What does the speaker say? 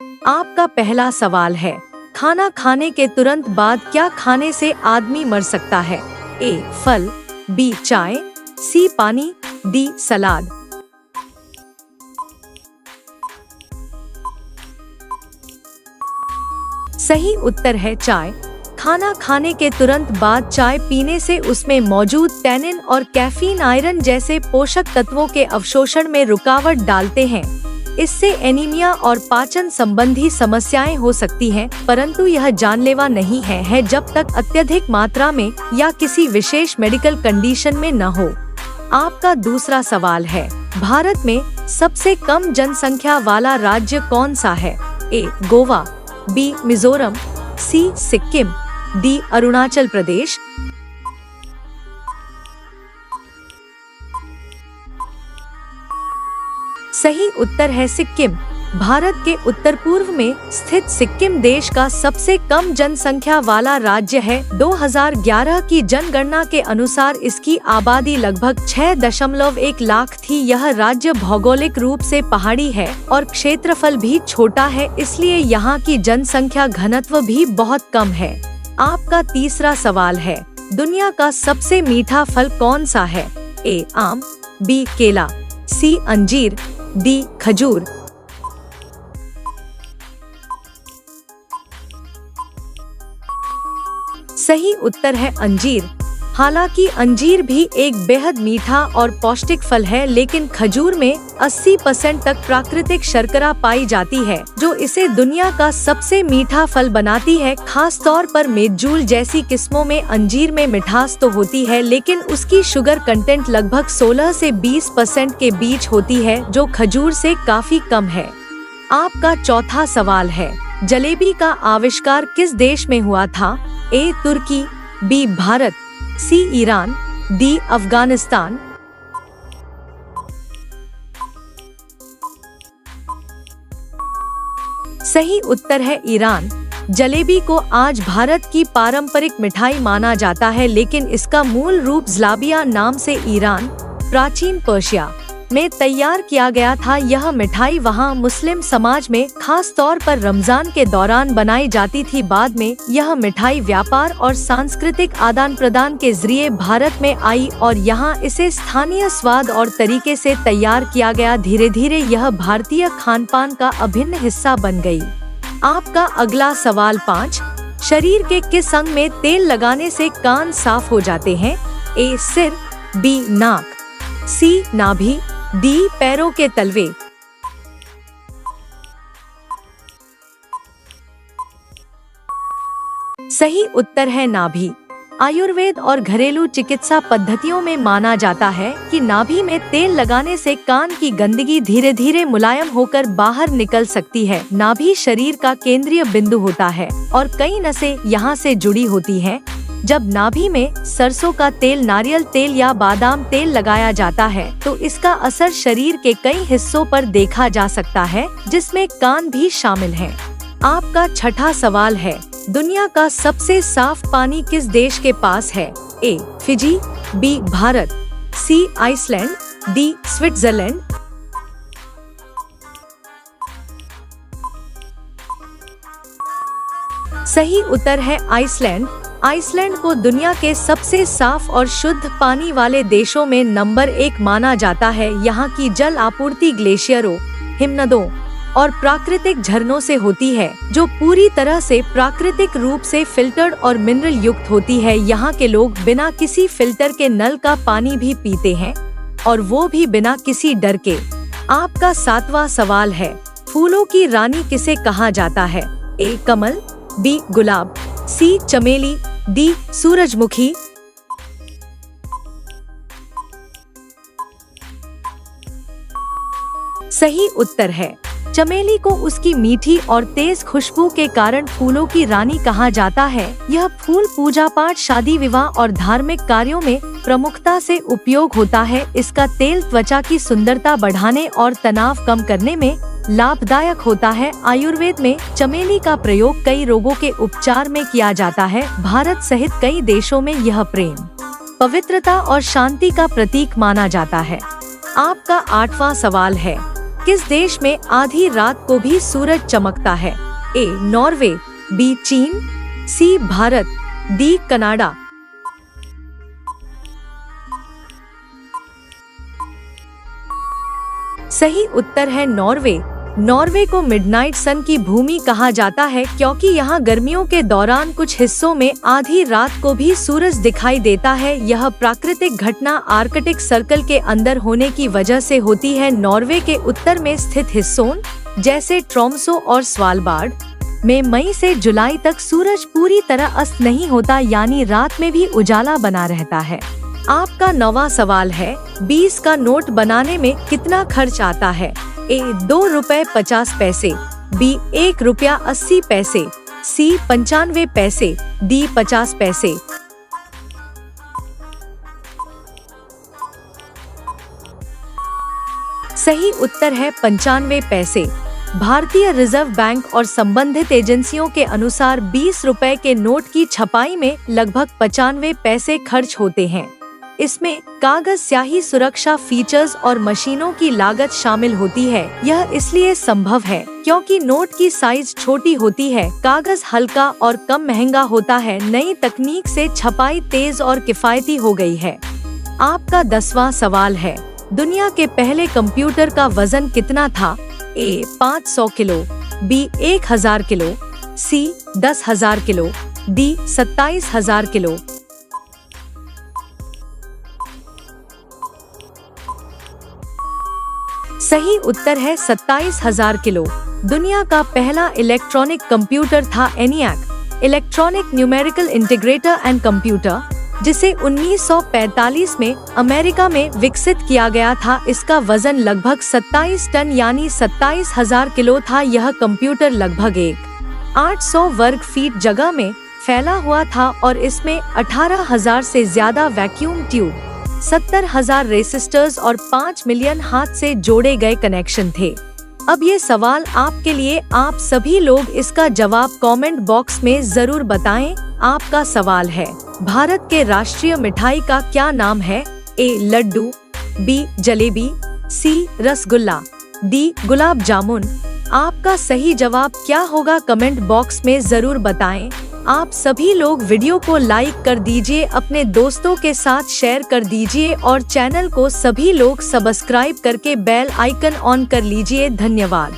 आपका पहला सवाल है, खाना खाने के तुरंत बाद क्या खाने से आदमी मर सकता है? ए फल, बी चाय, सी पानी, डी सलाद। सही उत्तर है चाय। खाना खाने के तुरंत बाद चाय पीने से उसमें मौजूद टैनिन और कैफीन आयरन जैसे पोषक तत्वों के अवशोषण में रुकावट डालते हैं। इससे एनीमिया और पाचन संबंधी समस्याएं हो सकती हैं, परंतु यह जानलेवा नहीं है जब तक अत्यधिक मात्रा में या किसी विशेष मेडिकल कंडीशन में न हो। आपका दूसरा सवाल है, भारत में सबसे कम जनसंख्या वाला राज्य कौन सा है? ए गोवा, बी मिजोरम, सी सिक्किम, डी अरुणाचल प्रदेश। सही उत्तर है सिक्किम। भारत के उत्तर पूर्व में स्थित सिक्किम देश का सबसे कम जनसंख्या वाला राज्य है। 2011 की जनगणना के अनुसार इसकी आबादी लगभग 6.1 लाख थी। यह राज्य भौगोलिक रूप से पहाड़ी है और क्षेत्रफल भी छोटा है, इसलिए यहाँ की जनसंख्या घनत्व भी बहुत कम है। आपका तीसरा सवाल है, दुनिया का सबसे मीठा फल कौन सा है? ए आम, बी केला, सी अंजीर, डी खजूर। सही उत्तर है अंजीर। हालांकि अंजीर भी एक बेहद मीठा और पौष्टिक फल है, लेकिन खजूर में 80% तक प्राकृतिक शर्करा पाई जाती है, जो इसे दुनिया का सबसे मीठा फल बनाती है। खास तौर पर मेज्जूल जैसी किस्मों में अंजीर में मिठास तो होती है, लेकिन उसकी शुगर कंटेंट लगभग 16 से 20% के बीच होती है, जो खजूर से काफी कम है। आपका चौथा सवाल है, जलेबी का आविष्कार किस देश में हुआ था? ए तुर्की, बी भारत, सी ईरान, डी अफगानिस्तान। सही उत्तर है ईरान। जलेबी को आज भारत की पारंपरिक मिठाई माना जाता है, लेकिन इसका मूल रूप ज़्लाबिया नाम से ईरान, प्राचीन पर्शिया में तैयार किया गया था। यह मिठाई वहां मुस्लिम समाज में खास तौर पर रमजान के दौरान बनाई जाती थी। बाद में यह मिठाई व्यापार और सांस्कृतिक आदान प्रदान के जरिए भारत में आई और यहां इसे स्थानीय स्वाद और तरीके से तैयार किया गया। धीरे धीरे यह भारतीय खानपान का अभिन्न हिस्सा बन गई। आपका अगला सवाल 5, शरीर के किस अंग में तेल लगाने से कान साफ हो जाते हैं? ए सिर, बी नाक, सी नाभि, डी पैरों के तलवे। सही उत्तर है नाभि। आयुर्वेद और घरेलू चिकित्सा पद्धतियों में माना जाता है कि नाभि में तेल लगाने से कान की गंदगी धीरे धीरे मुलायम होकर बाहर निकल सकती है। नाभि शरीर का केंद्रीय बिंदु होता है और कई नसें यहाँ से जुड़ी होती हैं। जब नाभि में सरसों का तेल, नारियल तेल या बादाम तेल लगाया जाता है तो इसका असर शरीर के कई हिस्सों पर देखा जा सकता है, जिसमें कान भी शामिल है। आपका छठा सवाल है, दुनिया का सबसे साफ पानी किस देश के पास है? ए फिजी, बी भारत, सी आइसलैंड, डी स्विट्जरलैंड। सही उत्तर है आइसलैंड। आइसलैंड को दुनिया के सबसे साफ और शुद्ध पानी वाले देशों में नंबर 1 माना जाता है। यहाँ की जल आपूर्ति ग्लेशियरों, हिमनदों और प्राकृतिक झरनों से होती है, जो पूरी तरह से प्राकृतिक रूप से फिल्टर्ड और मिनरल युक्त होती है। यहाँ के लोग बिना किसी फिल्टर के नल का पानी भी पीते हैं, और वो भी बिना किसी डर के। आपका 7वां सवाल है, फूलों की रानी किसे कहा जाता है? ए कमल, बी गुलाब, सी चमेली, डी सूरजमुखी। सही उत्तर है चमेली को उसकी मीठी और तेज खुशबू के कारण फूलों की रानी कहा जाता है। यह फूल पूजा पाठ, शादी विवाह और धार्मिक कार्यों में प्रमुखता से उपयोग होता है। इसका तेल त्वचा की सुंदरता बढ़ाने और तनाव कम करने में लाभदायक होता है। आयुर्वेद में चमेली का प्रयोग कई रोगों के उपचार में किया जाता है। भारत सहित कई देशों में यह प्रेम, पवित्रता और शांति का प्रतीक माना जाता है। आपका 8वां सवाल है, किस देश में आधी रात को भी सूरज चमकता है? ए नॉर्वे, बी चीन, सी भारत, डी कनाडा। सही उत्तर है नॉर्वे। नॉर्वे को मिडनाइट सन की भूमि कहा जाता है क्योंकि यहाँ गर्मियों के दौरान कुछ हिस्सों में आधी रात को भी सूरज दिखाई देता है। यह प्राकृतिक घटना आर्कटिक सर्कल के अंदर होने की वजह से होती है। नॉर्वे के उत्तर में स्थित हिस्सों जैसे ट्रोम्सो और स्वालबार्ड में मई से जुलाई तक सूरज पूरी तरह अस्त नहीं होता, यानी रात में भी उजाला बना रहता है। आपका 9वां सवाल है, 20 का नोट बनाने में कितना खर्च आता है? ए 2 रुपए 50 पैसे, बी 1 रुपया 80 पैसे, सी 95 पैसे, डी 50 पैसे। सही उत्तर है 95 पैसे। भारतीय रिजर्व बैंक और संबंधित एजेंसियों के अनुसार 20 रुपए के नोट की छपाई में लगभग 95 पैसे खर्च होते हैं। इसमें कागज स्याही सुरक्षा फीचर्स और मशीनों की लागत शामिल होती है। यह इसलिए संभव है क्योंकि नोट की साइज छोटी होती है, कागज हल्का और कम महंगा होता है। नई तकनीक से छपाई तेज और किफायती हो गई है। आपका 10वां सवाल है, दुनिया के पहले कंप्यूटर का वजन कितना था? ए 500 किलो, बी 1000 किलो, सी 10,000 किलो, डी 27,000 किलो। सही उत्तर है 27,000 किलो। दुनिया का पहला इलेक्ट्रॉनिक कंप्यूटर था ENIAC, electronic numerical integrator and computer, जिसे 1945 में अमेरिका में विकसित किया गया था। इसका वजन लगभग 27 टन यानी 27,000 किलो था। यह कंप्यूटर लगभग 800 वर्ग फीट जगह में फैला हुआ था और इसमें 18,000 से ज्यादा वैक्यूम ट्यूब, 70,000 रेसिस्टर्स और 5 मिलियन हाथ से जोड़े गए कनेक्शन थे। अब ये सवाल आपके लिए, आप सभी लोग इसका जवाब कमेंट बॉक्स में जरूर बताएं। आपका सवाल है, भारत के राष्ट्रीय मिठाई का क्या नाम है? ए लड्डू, बी जलेबी, सी रसगुल्ला, डी गुलाब जामुन। आपका सही जवाब क्या होगा कमेंट बॉक्स में जरूर बताएं। आप सभी लोग वीडियो को लाइक कर दीजिए, अपने दोस्तों के साथ शेयर कर दीजिए और चैनल को सभी लोग सब्सक्राइब करके बेल आइकन ऑन कर लीजिए। धन्यवाद।